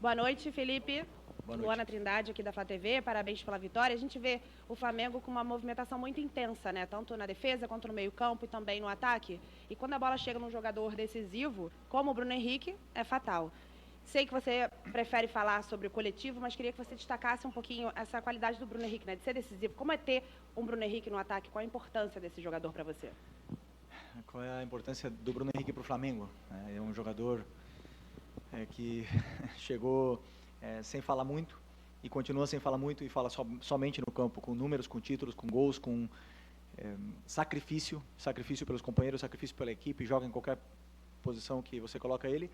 Boa noite, Felipe. Boa noite. Luana Trindade, aqui da Flá TV. Parabéns pela vitória. A gente vê o Flamengo com uma movimentação muito intensa, né? Tanto na defesa quanto no meio-campo e também no ataque. E quando a bola chega num jogador decisivo, como o Bruno Henrique, é fatal. Sei que você prefere falar sobre o coletivo, mas queria que você destacasse um pouquinho essa qualidade do Bruno Henrique, né? De ser decisivo. Como é ter um Bruno Henrique no ataque? Qual a importância desse jogador para você? Qual é a importância do Bruno Henrique para o Flamengo? É um jogador que chegou sem falar muito e continua sem falar muito e fala somente no campo, com números, com títulos, com gols, com sacrifício pelos companheiros, sacrifício pela equipe, joga em qualquer posição que você coloca ele.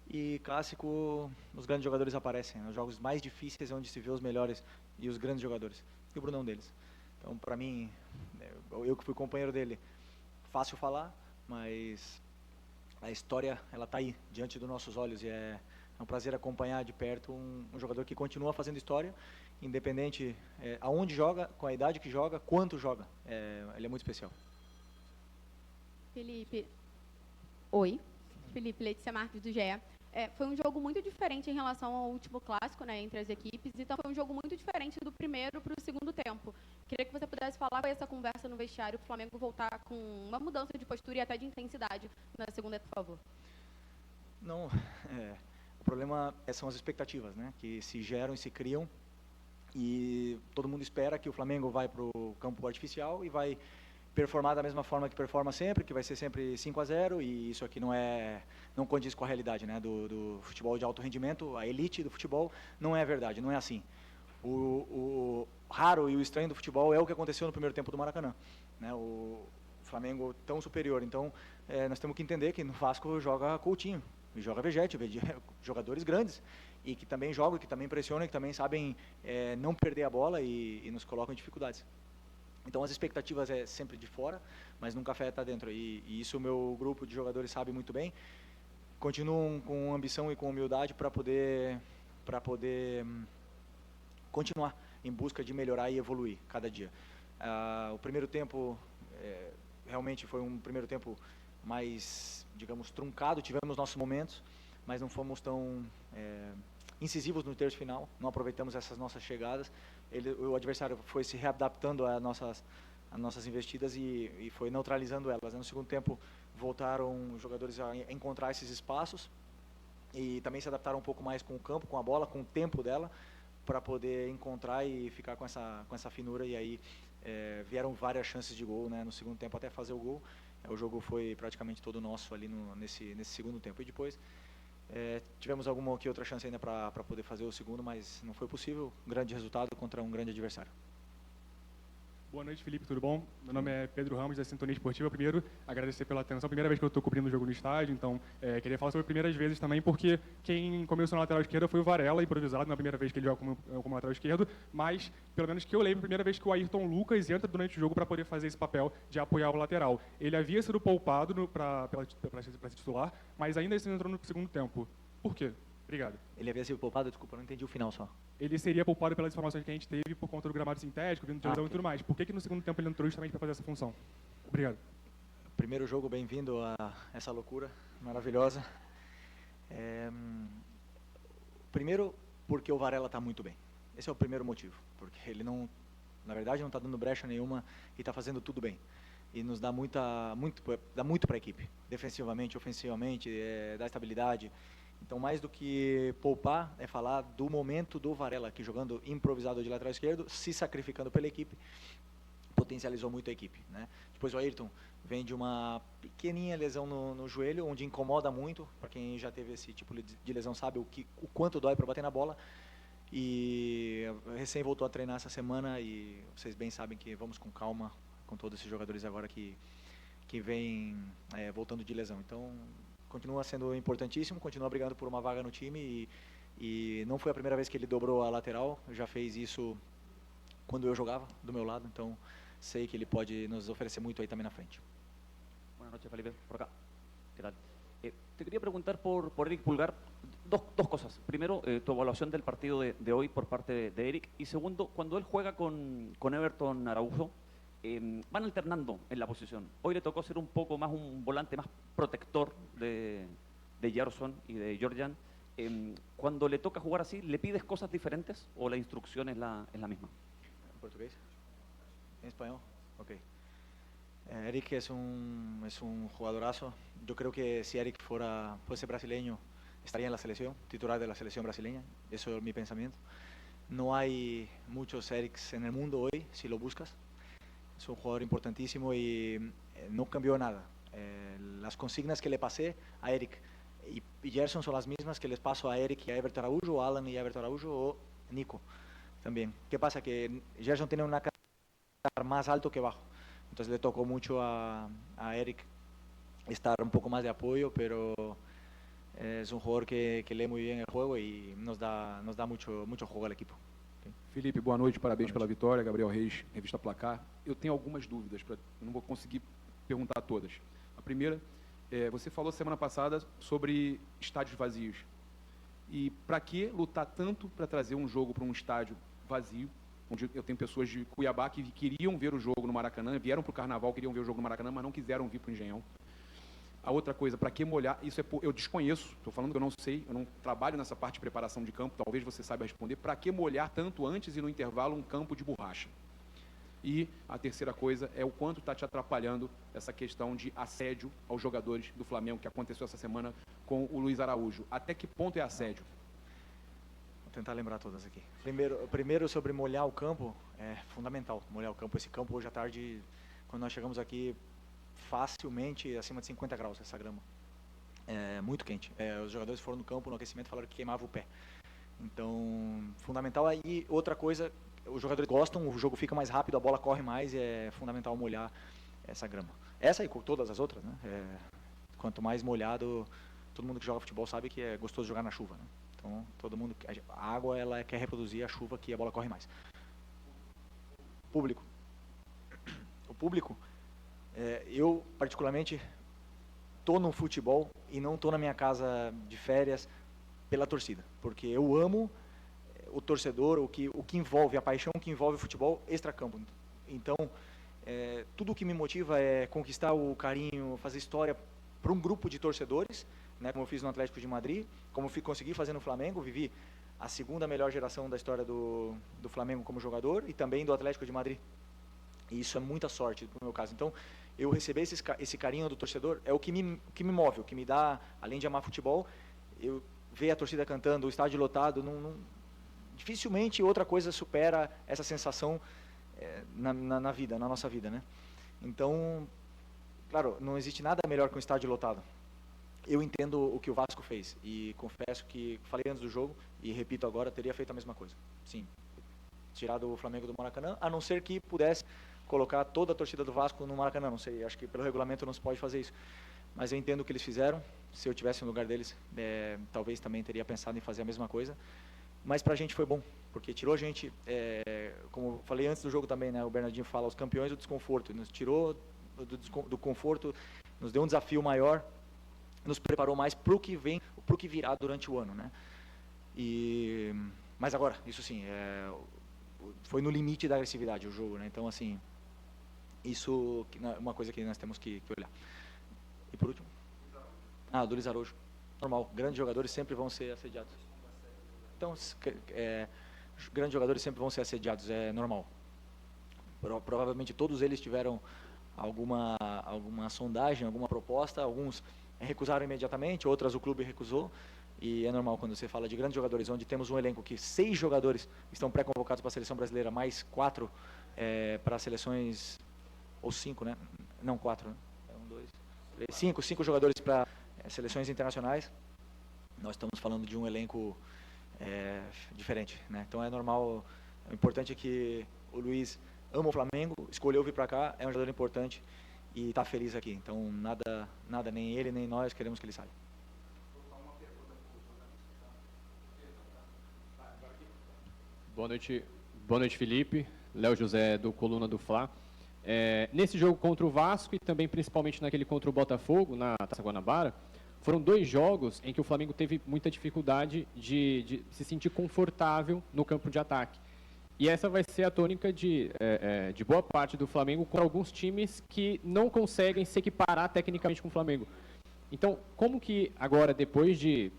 E clássico, os grandes jogadores aparecem. Nos jogos mais difíceis é onde se vê os melhores e os grandes jogadores. E o Bruno é um deles. Então, para mim, eu que fui companheiro dele, fácil falar, mas a história ela está aí, diante dos nossos olhos. E é um prazer acompanhar de perto um jogador que continua fazendo história, independente aonde joga, com a idade que joga, quanto joga. Ele é muito especial. Felipe. Oi. Felipe, Letícia Marques, do GE. Foi um jogo muito diferente em relação ao último clássico, né, entre as equipes, então foi um jogo muito diferente do primeiro para o segundo tempo. Queria que você pudesse falar com essa conversa no vestiário, para o Flamengo voltar com uma mudança de postura e até de intensidade na segunda, por favor. Não, o problema são as expectativas, né, que se geram e se criam, e todo mundo espera que o Flamengo vai para o campo artificial e vai performar da mesma forma que performa sempre, que vai ser sempre 5-0, e isso aqui não condiz com a realidade, né, do futebol de alto rendimento. A elite do futebol não é verdade, não é assim. O raro e o estranho do futebol é o que aconteceu no primeiro tempo do Maracanã, né, o Flamengo tão superior. Então, nós temos que entender que no Vasco joga Coutinho, e joga Vegete, jogadores grandes, e que também jogam, que também pressionam, que também sabem não perder a bola e nos colocam em dificuldades. Então as expectativas é sempre de fora, mas nunca afeta dentro. E isso o meu grupo de jogadores sabe muito bem. Continuam com ambição e com humildade para poder continuar em busca de melhorar e evoluir cada dia. O primeiro tempo realmente foi um primeiro tempo mais, digamos, truncado. Tivemos nossos momentos, mas não fomos tão incisivos no terço final, não aproveitamos essas nossas chegadas. O adversário foi se readaptando às nossas investidas e foi neutralizando elas. No segundo tempo voltaram os jogadores a encontrar esses espaços e também se adaptaram um pouco mais com o campo, com a bola, com o tempo dela, para poder encontrar e ficar com essa finura. E aí vieram várias chances de gol, né, no segundo tempo até fazer o gol. O jogo foi praticamente todo nosso ali nesse segundo tempo. E depois tivemos alguma que outra chance ainda para poder fazer o segundo, mas não foi possível. Um grande resultado contra um grande adversário. Boa noite, Felipe, tudo bom? Meu nome é Pedro Ramos, da Sintonia Esportiva. Primeiro, agradecer pela atenção. Primeira vez que eu estou cobrindo o jogo no estádio, então queria falar sobre primeiras vezes também, porque quem começou na lateral esquerda foi o Varela, improvisado, na primeira vez que ele joga como lateral esquerdo, mas, pelo menos que eu lembro, a primeira vez que o Ayrton Lucas entra durante o jogo para poder fazer esse papel de apoiar o lateral. Ele havia sido poupado para ser titular, mas ainda assim entrou no segundo tempo. Por quê? Obrigado. Ele havia sido poupado? Desculpa, não entendi o final só. Ele seria poupado pelas informações que a gente teve por conta do gramado sintético, vindo de lesão e tudo mais. Por que no segundo tempo ele entrou justamente para fazer essa função? Obrigado. Primeiro jogo, bem-vindo a essa loucura maravilhosa. Primeiro, porque o Varela está muito bem. Esse é o primeiro motivo. Porque ele não, na verdade, não está dando brecha nenhuma e está fazendo tudo bem. E nos dá muito para a equipe. Defensivamente, ofensivamente, dá estabilidade. Então, mais do que poupar, é falar do momento do Varela, que jogando improvisado de lateral esquerdo, se sacrificando pela equipe, potencializou muito a equipe, né? Depois o Ayrton vem de uma pequenininha lesão no joelho, onde incomoda muito. Para quem já teve esse tipo de lesão sabe o quanto dói para bater na bola. E recém voltou a treinar essa semana e vocês bem sabem que vamos com calma com todos esses jogadores agora que vêm voltando de lesão. Então, continua sendo importantíssimo, continua brigando por uma vaga no time e não foi a primeira vez que ele dobrou a lateral, já fez isso quando eu jogava do meu lado, então sei que ele pode nos oferecer muito aí também na frente. Buenas noches, Felipe, por acá. ¿Qué tal? Te quería preguntar por Eric Pulgar dos cosas. Primero, tu evaluación del partido de hoy por parte de Eric, y segundo, cuando él juega con Everton Araujo, van alternando en la posición. Hoy le tocó ser un poco más un volante más protector de Gerson y de Georgian, Cuando le toca jugar así, ¿le pides cosas diferentes o la instrucción es la misma? ¿En portugués? ¿En español? Ok. Eric es un jugadorazo. Yo creo que si Eric fuese brasileño, estaría en la selección, titular de la selección brasileña. Eso es mi pensamiento. No hay muchos Erics en el mundo hoy, si lo buscas. Es un jugador importantísimo y no cambió nada. Las consignas que le pasé a Eric y Gerson son las mismas que les paso a Eric y a Everton Araújo, o Alan y a Everton Araújo, o Nico también. ¿Qué pasa? Que Gerson tiene una cara más alto que bajo. Entonces le tocó mucho a Eric estar un poco más de apoyo, pero es un jugador que lee muy bien el juego y nos da mucho juego al equipo. Felipe, boa noite, parabéns pela vitória. Gabriel Reis, Revista Placar. Eu tenho algumas dúvidas, eu não vou conseguir perguntar todas. A primeira, você falou semana passada sobre estádios vazios. E para que lutar tanto para trazer um jogo para um estádio vazio, onde eu tenho pessoas de Cuiabá que queriam ver o jogo no Maracanã, vieram para o Carnaval, queriam ver o jogo no Maracanã, mas não quiseram vir para o Engenhão. A outra coisa, para que molhar, isso eu desconheço, estou falando que eu não sei, eu não trabalho nessa parte de preparação de campo, talvez você saiba responder, para que molhar tanto antes e no intervalo um campo de borracha? E a terceira coisa é o quanto está te atrapalhando essa questão de assédio aos jogadores do Flamengo, que aconteceu essa semana com o Luiz Araújo. Até que ponto é assédio? Vou tentar lembrar todas aqui. Primeiro sobre molhar o campo, é fundamental molhar o campo. Esse campo hoje à tarde, quando nós chegamos aqui, facilmente acima de 50 graus essa grama. É muito quente. Os jogadores foram no campo, no aquecimento, falaram que queimava o pé. Então, fundamental. Aí, outra coisa, os jogadores gostam, o jogo fica mais rápido, a bola corre mais, e é fundamental molhar essa grama. Essa e todas as outras, né? Quanto mais molhado, todo mundo que joga futebol sabe que é gostoso jogar na chuva, né? Então, todo mundo, a água, ela quer reproduzir a chuva, que a bola corre mais. Público. O público, eu particularmente estou no futebol e não estou na minha casa de férias pela torcida, porque eu amo o torcedor, o que envolve, a paixão que envolve o futebol extracampo. Então, tudo o que me motiva é conquistar o carinho, fazer história para um grupo de torcedores, né, como eu fiz no Atlético de Madrid, como consegui fazer no Flamengo, vivi a segunda melhor geração da história do Flamengo como jogador e também do Atlético de Madrid. E isso é muita sorte no meu caso. Então, eu receber esse carinho do torcedor é o que me move, o que me dá, além de amar futebol, eu ver a torcida cantando, o estádio lotado, dificilmente outra coisa supera essa sensação na vida, na nossa vida, né? Então, claro, não existe nada melhor que um estádio lotado. Eu entendo o que o Vasco fez e confesso que falei antes do jogo e repito agora, teria feito a mesma coisa. Sim, tirado o Flamengo do Maracanã, a não ser que pudesse colocar toda a torcida do Vasco no Maracanã, não sei, acho que pelo regulamento não se pode fazer isso. Mas eu entendo o que eles fizeram, se eu tivesse no lugar deles, talvez também teria pensado em fazer a mesma coisa. Mas para a gente foi bom, porque tirou a gente, como falei antes do jogo também, né, o Bernardinho fala, os campeões do desconforto, nos tirou do conforto, nos deu um desafio maior, nos preparou mais para o que vem, para o que virá durante o ano, né? Mas agora, isso sim, foi no limite da agressividade o jogo, né? Então, assim, isso é uma coisa que nós temos que olhar. E por último? Do Luiz Araújo. Normal, grandes jogadores sempre vão ser assediados. Então, grandes jogadores sempre vão ser assediados, é normal. Provavelmente todos eles tiveram alguma sondagem, alguma proposta, alguns recusaram imediatamente, outras o clube recusou, e é normal quando você fala de grandes jogadores, onde temos um elenco que 6 jogadores estão pré-convocados para a seleção brasileira, mais 4 para seleções, ou 5, né? Não, 4, né? 1, 2, 3, 5 jogadores para seleções internacionais. Nós estamos falando de um elenco diferente, né? Então é normal, o importante é que o Luiz ama o Flamengo, escolheu vir para cá, é um jogador importante e está feliz aqui. Então nada, nem ele nem nós queremos que ele saia. Boa noite, Felipe. Léo José, do Coluna do Fla. Nesse jogo contra o Vasco e também principalmente naquele contra o Botafogo, na Taça Guanabara, foram 2 jogos em que o Flamengo teve muita dificuldade de se sentir confortável no campo de ataque. E essa vai ser a tônica de boa parte do Flamengo com alguns times que não conseguem se equiparar tecnicamente com o Flamengo. Então, como que agora, depois de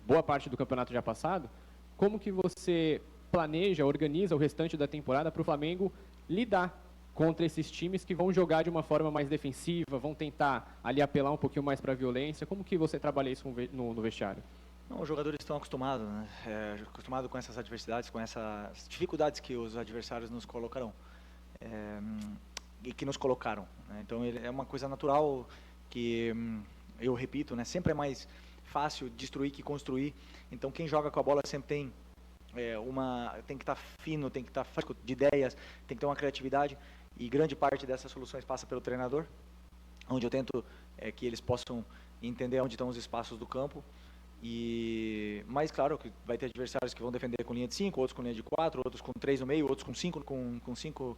boa parte do campeonato já passado, como que você planeja, organiza o restante da temporada para o Flamengo lidar contra esses times que vão jogar de uma forma mais defensiva, vão tentar ali apelar um pouquinho mais para a violência? Como que você trabalha isso no vestiário? Não, os jogadores estão acostumados, né? Acostumados com essas adversidades, com essas dificuldades que os adversários nos colocarão. E que nos colocaram, né? Então é uma coisa natural que, eu repito, né? Sempre é mais fácil destruir que construir. Então quem joga com a bola sempre tem tem que estar fino, tem que estar fresco de ideias, tem que ter uma criatividade, e grande parte dessas soluções passa pelo treinador, onde eu tento que eles possam entender onde estão os espaços do campo. Mas claro que vai ter adversários que vão defender com linha de 5, outros com linha de 4, outros com 3 no meio, outros com 5, com 5,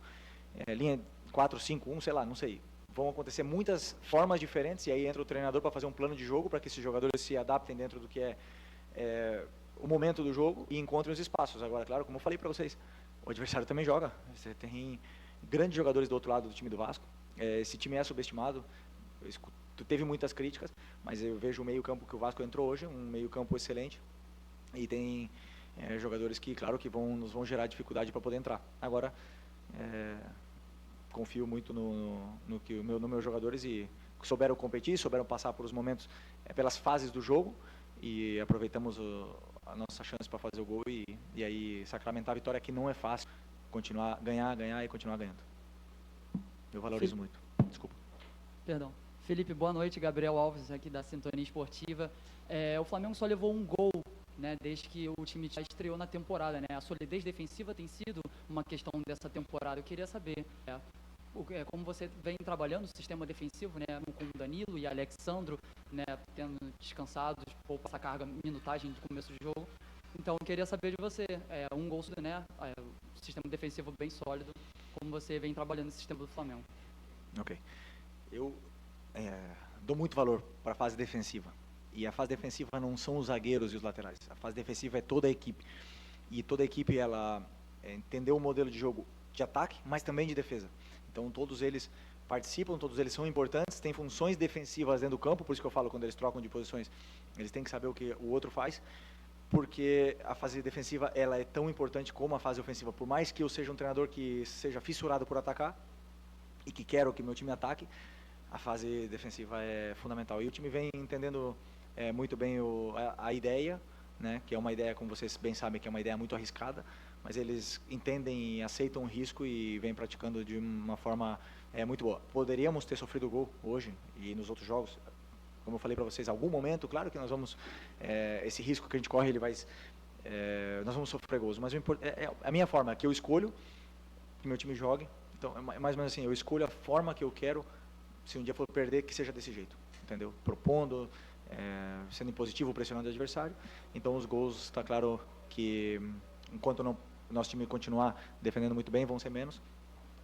linha 4, 5, 1, sei lá, não sei. Vão acontecer muitas formas diferentes, e aí entra o treinador para fazer um plano de jogo para que esses jogadores se adaptem dentro do que o momento do jogo e encontrem os espaços. Agora, claro, como eu falei para vocês, o adversário também joga. Você tem grandes jogadores do outro lado do time do Vasco. Esse time é subestimado. Teve muitas críticas, mas eu vejo o meio-campo que o Vasco entrou hoje, um meio-campo excelente. E tem jogadores que, claro, que nos vão gerar dificuldade para poder entrar. Agora, confio muito nos meus jogadores, e souberam competir, souberam passar por os momentos, pelas fases do jogo, e aproveitamos a nossa chance para fazer o gol e aí sacramentar a vitória, que não é fácil, ganhar e continuar ganhando. Eu valorizo muito. Desculpa. Perdão. Felipe, boa noite. Gabriel Alves, aqui da Sintonia Esportiva. O Flamengo só levou um gol, né, desde que o time já estreou na temporada, né? A solidez defensiva tem sido uma questão dessa temporada. Eu queria saber como você vem trabalhando o sistema defensivo, né, com o Danilo e Alexandro, né, tendo descansados, poupa essa carga, minutagem de começo do jogo. Então, eu queria saber de você, um gol, né, sistema defensivo bem sólido, como você vem trabalhando esse sistema do Flamengo. Ok. Eu dou muito valor para a fase defensiva. E a fase defensiva não são os zagueiros e os laterais. A fase defensiva é toda a equipe. E toda a equipe, ela entendeu o modelo de jogo de ataque, mas também de defesa. Então, todos eles participam, todos eles são importantes, têm funções defensivas dentro do campo, por isso que eu falo, quando eles trocam de posições, eles têm que saber o que o outro faz, porque a fase defensiva, ela é tão importante como a fase ofensiva. Por mais que eu seja um treinador que seja fissurado por atacar, e que quero que meu time ataque, a fase defensiva é fundamental. E o time vem entendendo muito bem a ideia, né, que é uma ideia, como vocês bem sabem, que é uma ideia muito arriscada, mas eles entendem e aceitam o risco e vêm praticando de uma forma muito boa. Poderíamos ter sofrido gol hoje e nos outros jogos, como eu falei para vocês, em algum momento, claro que nós vamos, esse risco que a gente corre, nós vamos sofrer gols, mas a minha forma é que eu escolho que meu time jogue. Então, é mais ou menos assim, eu escolho a forma que eu quero, se um dia for perder, que seja desse jeito, entendeu? Propondo, sendo impositivo, pressionando o adversário. Então, os gols, está claro que, enquanto o nosso time continuar defendendo muito bem, vão ser menos,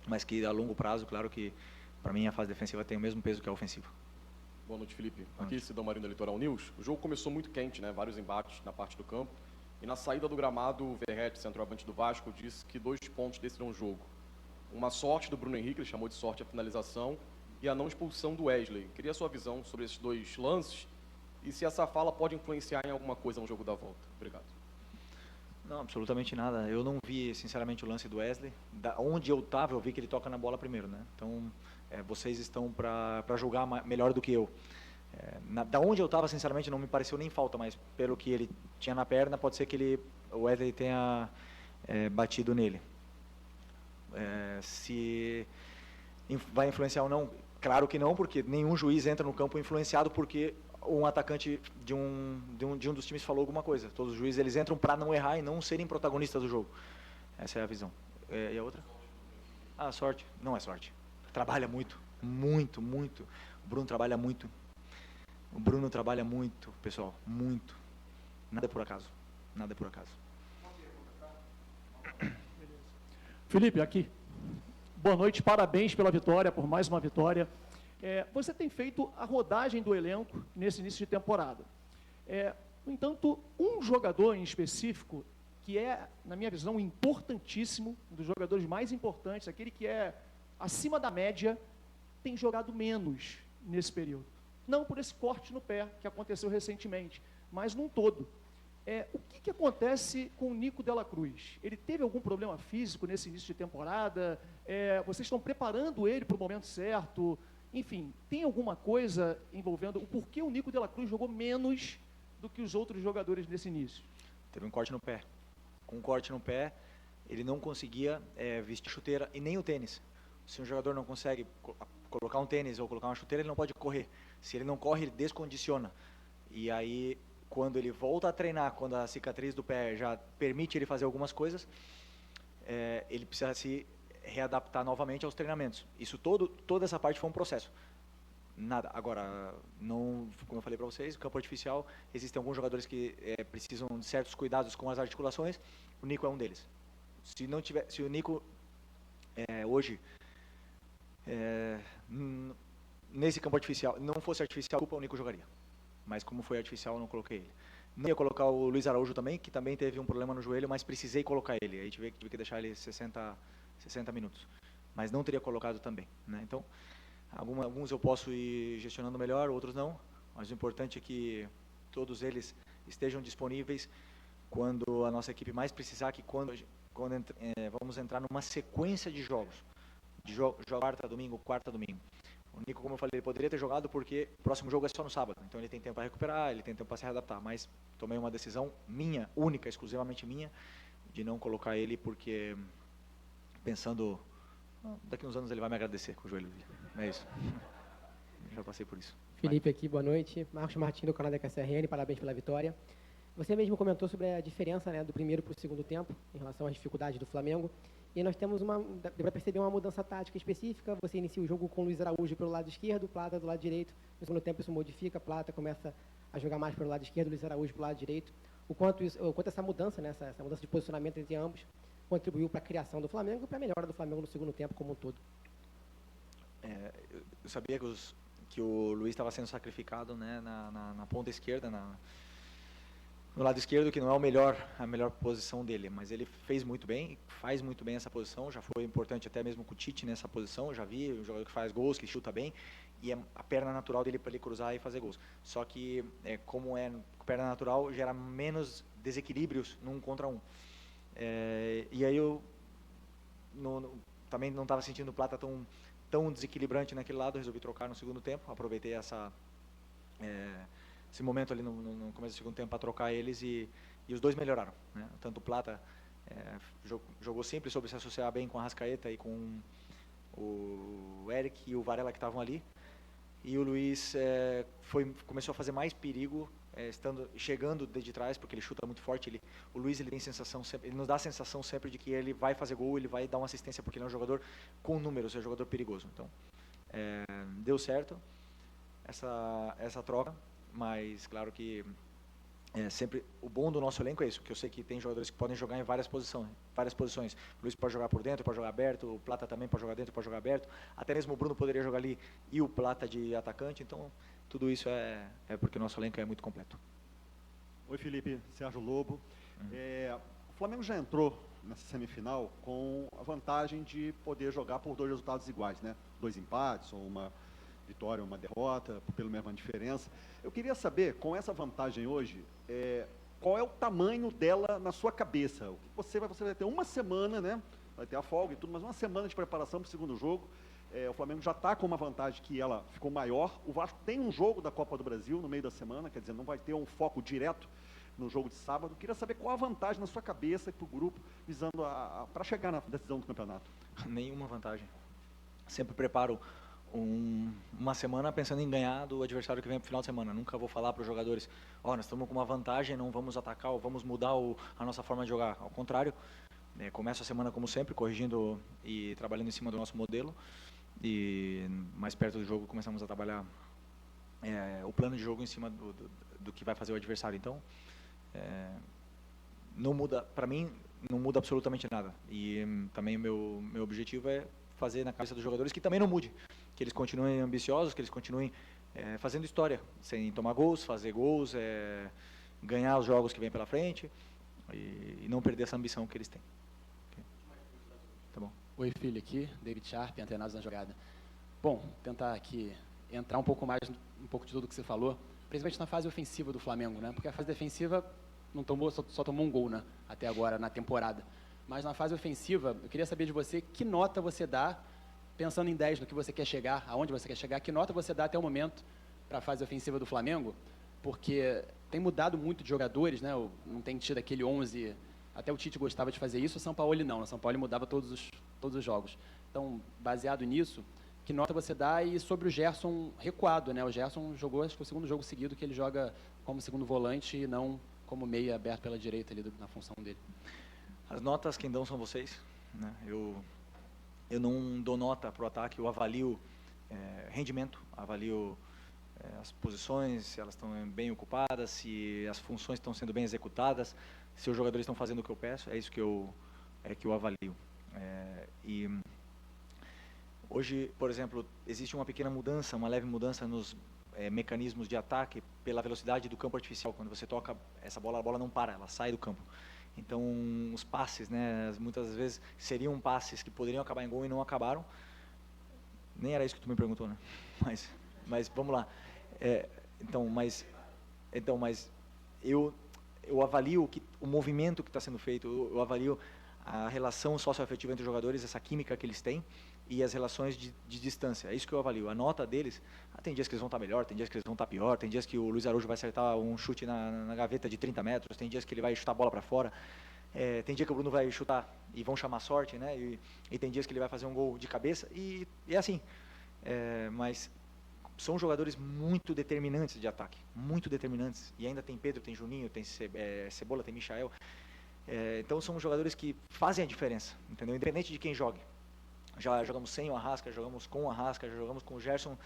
mas que a longo prazo, claro que, para mim, a fase defensiva tem o mesmo peso que a ofensiva. Boa noite, Felipe. Aqui, Sidão Marinho da Litoral News. O jogo começou muito quente, né? Vários embates na parte do campo. E na saída do gramado, o Verratti, centroavante do Vasco, disse que 2 pontos decidiram o jogo. Uma sorte do Bruno Henrique, ele chamou de sorte a finalização, e a não expulsão do Wesley. Queria a sua visão sobre esses 2 lances e se essa fala pode influenciar em alguma coisa no jogo da volta. Obrigado. Não, absolutamente nada. Eu não vi, sinceramente, o lance do Wesley. Onde eu estava, eu vi que ele toca na bola primeiro, né? Então, vocês estão para julgar melhor do que eu. Da onde eu estava, sinceramente, não me pareceu nem falta, mas pelo que ele tinha na perna, pode ser que o Wesley tenha batido nele. Se vai influenciar ou não, claro que não, porque nenhum juiz entra no campo influenciado porque um atacante de um dos times falou alguma coisa. Todos os juízes, eles entram para não errar e não serem protagonistas do jogo. Essa é a visão. E a outra? Sorte. Não é sorte. Trabalha muito, muito, muito. O Bruno trabalha muito. O Bruno trabalha muito, pessoal, muito. Nada é por acaso. Nada é por acaso. Felipe, aqui. Boa noite, parabéns pela vitória, por mais uma vitória. Você tem feito a rodagem do elenco nesse início de temporada. No entanto, um jogador em específico, que é, na minha visão, importantíssimo, um dos jogadores mais importantes, aquele que é acima da média, tem jogado menos nesse período. Não por esse corte no pé que aconteceu recentemente, mas num todo. O que acontece com o Nico Dela Cruz? Ele teve algum problema físico nesse início de temporada? Vocês estão preparando ele para o momento certo? Enfim, tem alguma coisa envolvendo o porquê o Nico Dela Cruz jogou menos do que os outros jogadores nesse início? Teve um corte no pé. Com um corte no pé, ele não conseguia vestir chuteira e nem o tênis. Se um jogador não consegue colocar um tênis ou colocar uma chuteira, ele não pode correr. Se ele não corre, ele descondiciona. E aí, quando ele volta a treinar, quando a cicatriz do pé já permite ele fazer algumas coisas, ele precisa se readaptar novamente aos treinamentos. Isso toda essa parte foi um processo. Nada. Agora, não, como eu falei para vocês, o campo artificial, existem alguns jogadores que precisam de certos cuidados com as articulações. O Nico é um deles. Se o Nico hoje nesse campo artificial não fosse artificial, o Nico jogaria. Mas como foi artificial, eu não coloquei ele. Não ia colocar o Luiz Araújo também, que também teve um problema no joelho, mas precisei colocar ele. Aí tive que deixar ele 60 minutos. Mas não teria colocado também, né? Então, alguns eu posso ir gestionando melhor, outros não. Mas o importante é que todos eles estejam disponíveis quando a nossa equipe mais precisar, que quando vamos entrar numa sequência de jogos. Quarta, domingo. O Nico, como eu falei, ele poderia ter jogado porque o próximo jogo é só no sábado. Então ele tem tempo para recuperar, ele tem tempo para se readaptar. Mas tomei uma decisão minha, única, exclusivamente minha, de não colocar ele porque pensando, daqui uns anos ele vai me agradecer com o joelho dele. É isso. Já passei por isso. Felipe aqui, boa noite. Marcos Martins do canal da KCRN, parabéns pela vitória. Você mesmo comentou sobre a diferença, né, do primeiro para o segundo tempo, em relação às dificuldades do Flamengo. E nós temos deu para perceber uma mudança tática específica. Você inicia o jogo com o Luiz Araújo pelo lado esquerdo, Plata do lado direito. No segundo tempo isso modifica, Plata começa a jogar mais pelo lado esquerdo, Luiz Araújo pelo lado direito. O quanto essa mudança, né, essa mudança de posicionamento entre ambos, contribuiu para a criação do Flamengo e para a melhora do Flamengo no segundo tempo como um todo. Eu sabia que o Luiz estava sendo sacrificado, né, na ponta esquerda, no lado esquerdo, que não é a melhor posição dele, mas ele faz muito bem essa posição, já foi importante até mesmo com o Tite nessa posição, eu já vi um jogador que faz gols, que chuta bem, e é a perna natural dele para ele cruzar e fazer gols. Só que, como perna natural, gera menos desequilíbrios num contra um. E aí eu também não estava sentindo o Plata tão desequilibrante naquele lado, resolvi trocar no segundo tempo, aproveitei esse momento ali no começo do segundo tempo para trocar eles e os dois melhoraram, né? Tanto o Plata jogou simples, soube se associar bem com a Arrascaeta e com o Eric e o Varela que estavam ali, e o Luiz começou a fazer mais perigo chegando de trás, porque ele chuta muito forte. O Luiz ele tem sensação sempre, ele nos dá a sensação sempre de que ele vai fazer gol, ele vai dar uma assistência, porque ele é um jogador com números, é um jogador perigoso. Então deu certo essa troca. Mas, claro que sempre o bom do nosso elenco é isso, que eu sei que tem jogadores que podem jogar em várias posições. O Luiz pode jogar por dentro, pode jogar aberto, o Plata também pode jogar dentro, pode jogar aberto. Até mesmo o Bruno poderia jogar ali e o Plata de atacante. Então, tudo isso é porque o nosso elenco é muito completo. Oi, Felipe. Sérgio Lobo. O Flamengo já entrou nessa semifinal com a vantagem de poder jogar por 2 resultados iguais, né? 2 empates ou uma vitória, uma derrota, pela mesma diferença. Eu queria saber, com essa vantagem hoje, qual é o tamanho dela na sua cabeça? O que você vai ter uma semana, né? Vai ter a folga e tudo, mas uma semana de preparação para o segundo jogo. O Flamengo já está com uma vantagem que ela ficou maior. O Vasco tem um jogo da Copa do Brasil no meio da semana, quer dizer, não vai ter um foco direto no jogo de sábado. Queria saber qual a vantagem na sua cabeça e para o grupo, visando para chegar na decisão do campeonato. Nenhuma vantagem. Sempre preparo uma semana pensando em ganhar do adversário que vem para o final de semana. Nunca vou falar para os jogadores, nós estamos com uma vantagem, não vamos atacar ou vamos mudar a nossa forma de jogar. Ao contrário, começo a semana como sempre, corrigindo e trabalhando em cima do nosso modelo, e mais perto do jogo começamos a trabalhar o plano de jogo em cima do que vai fazer o adversário. Então, não muda, para mim, não muda absolutamente nada. E também meu objetivo é fazer na cabeça dos jogadores que também não mude, que eles continuem ambiciosos, que eles continuem fazendo história, sem tomar gols, fazer gols, ganhar os jogos que vem pela frente e não perder essa ambição que eles têm. Okay. Tá bom. Oi, filho, aqui, David Sharp, Antenados na Jogada. Bom, tentar aqui entrar um pouco de tudo que você falou. principalmente na fase ofensiva do Flamengo, né? Porque a fase defensiva não tomou, só tomou um gol, né? Até agora, na temporada. Mas na fase ofensiva, eu queria saber de você que nota você dá, pensando em 10, no que você quer chegar, aonde você quer chegar, que nota você dá até o momento para a fase ofensiva do Flamengo? Porque tem mudado muito de jogadores, né? Não tem tido aquele 11, até o Tite gostava de fazer isso, o São Paulo não. O São Paulo mudava todos os jogos. Então, baseado nisso, que nota você dá? E sobre o Gerson recuado, né? O Gerson jogou, acho que foi o segundo jogo seguido que ele joga como segundo volante e não como meia aberto pela direita ali na função dele. As notas quem dão são vocês, né? Eu não dou nota para o ataque, eu avalio rendimento, avalio as posições, se elas estão bem ocupadas, se as funções estão sendo bem executadas, se os jogadores estão fazendo o que eu peço, é isso que eu avalio. E hoje, por exemplo, existe uma pequena mudança, uma leve mudança nos mecanismos de ataque pela velocidade do campo artificial. Quando você toca essa bola, a bola não para, ela sai do campo. Então, os passes, né, muitas vezes seriam passes que poderiam acabar em gol e não acabaram. Nem era isso que tu me perguntou, né? Mas vamos lá. Mas eu avalio o movimento que está sendo feito, eu avalio a relação socioafetiva entre os jogadores, essa química que eles têm e as relações de distância. É isso que eu avalio. A nota deles, tem dias que eles vão estar melhor, tem dias que eles vão estar pior, tem dias que o Luiz Araújo vai acertar um chute na gaveta de 30 metros, tem dias que ele vai chutar a bola para fora, tem dia que o Bruno vai chutar e vão chamar sorte, né? E tem dias que ele vai fazer um gol de cabeça e é assim. Mas são jogadores muito determinantes de ataque, muito determinantes. E ainda tem Pedro, tem Juninho, tem Cebola, tem Michael. Então são jogadores que fazem a diferença, entendeu? Independente de quem jogue. Já jogamos sem o Arrasca, jogamos com o Arrasca, já jogamos com o Gerson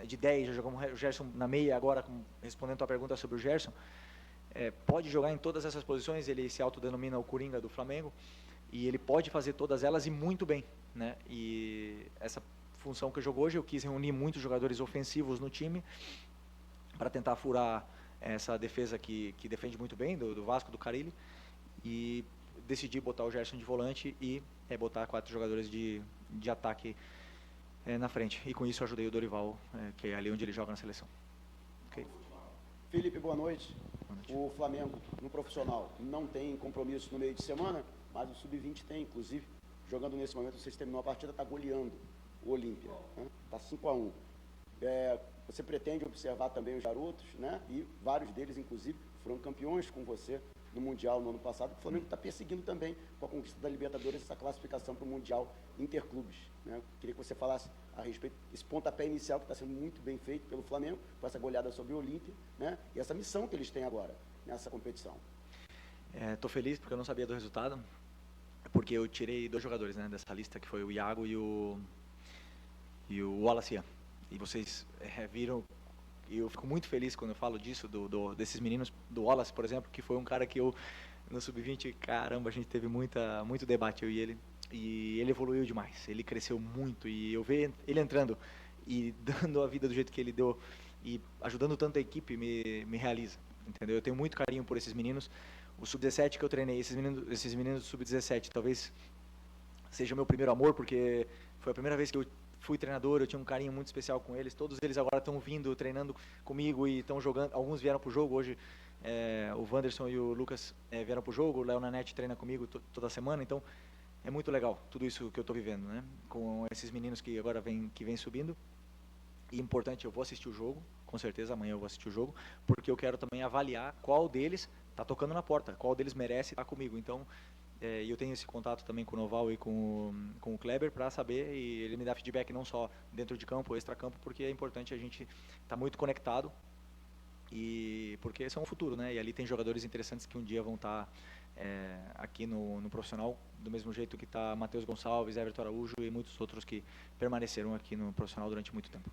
de 10, já jogamos o Gerson na meia agora, respondendo a tua pergunta sobre o Gerson. Pode jogar em todas essas posições, ele se autodenomina o Coringa do Flamengo, e ele pode fazer todas elas e muito bem, né? E essa função que eu jogo hoje, eu quis reunir muitos jogadores ofensivos no time para tentar furar essa defesa que defende muito bem, do Vasco, do Carille, e decidi botar o Gerson de volante e botar 4 jogadores de ataque na frente. E com isso eu ajudei o Dorival, que é ali onde ele joga na seleção. Okay. Felipe, boa noite. O Flamengo, no profissional, não tem compromisso no meio de semana, mas o Sub-20 tem, inclusive. Jogando nesse momento, vocês terminou a partida, está goleando o Olímpia. Está 5-1. Você pretende observar também os garotos, né? E vários deles, inclusive, foram campeões com você no Mundial no ano passado. O Flamengo está perseguindo também, com a conquista da Libertadores, essa classificação para o Mundial Interclubes, né? Queria que você falasse a respeito desse pontapé inicial que está sendo muito bem feito pelo Flamengo, com essa goleada sobre o Olímpia, né? E essa missão que eles têm agora nessa competição. Estou feliz porque eu não sabia do resultado, porque eu tirei 2 jogadores, né, dessa lista, que foi o Iago e o Wallace. E vocês viram, e eu fico muito feliz quando eu falo disso, desses meninos, do Wallace, por exemplo, que foi um cara que eu, no Sub-20, caramba, a gente teve muito debate, eu e ele evoluiu demais, ele cresceu muito, e eu ver ele entrando e dando a vida do jeito que ele deu, e ajudando tanto a equipe, me realiza, entendeu? Eu tenho muito carinho por esses meninos. O Sub-17 que eu treinei, esses meninos do Sub-17, talvez seja o meu primeiro amor, porque foi a primeira vez que eu fui treinador, eu tinha um carinho muito especial com eles. Todos eles agora estão vindo, treinando comigo e estão jogando. Alguns vieram para o jogo hoje. O Wanderson e o Lucas vieram para o jogo. O Léo Nanete treina comigo toda semana. Então, é muito legal tudo isso que eu estou vivendo, né? Com esses meninos que agora vêm subindo. E importante, eu vou assistir o jogo, com certeza amanhã eu vou assistir o jogo, porque eu quero também avaliar qual deles está tocando na porta, qual deles merece estar comigo. Então, eu tenho esse contato também com o Noval e com o Kleber para saber, e ele me dá feedback não só dentro de campo, extra-campo, porque é importante a gente estar muito conectado, e porque são o futuro, né? E ali tem jogadores interessantes que um dia vão estar aqui no profissional, do mesmo jeito que está Matheus Gonçalves, Everton Araújo e muitos outros que permaneceram aqui no profissional durante muito tempo.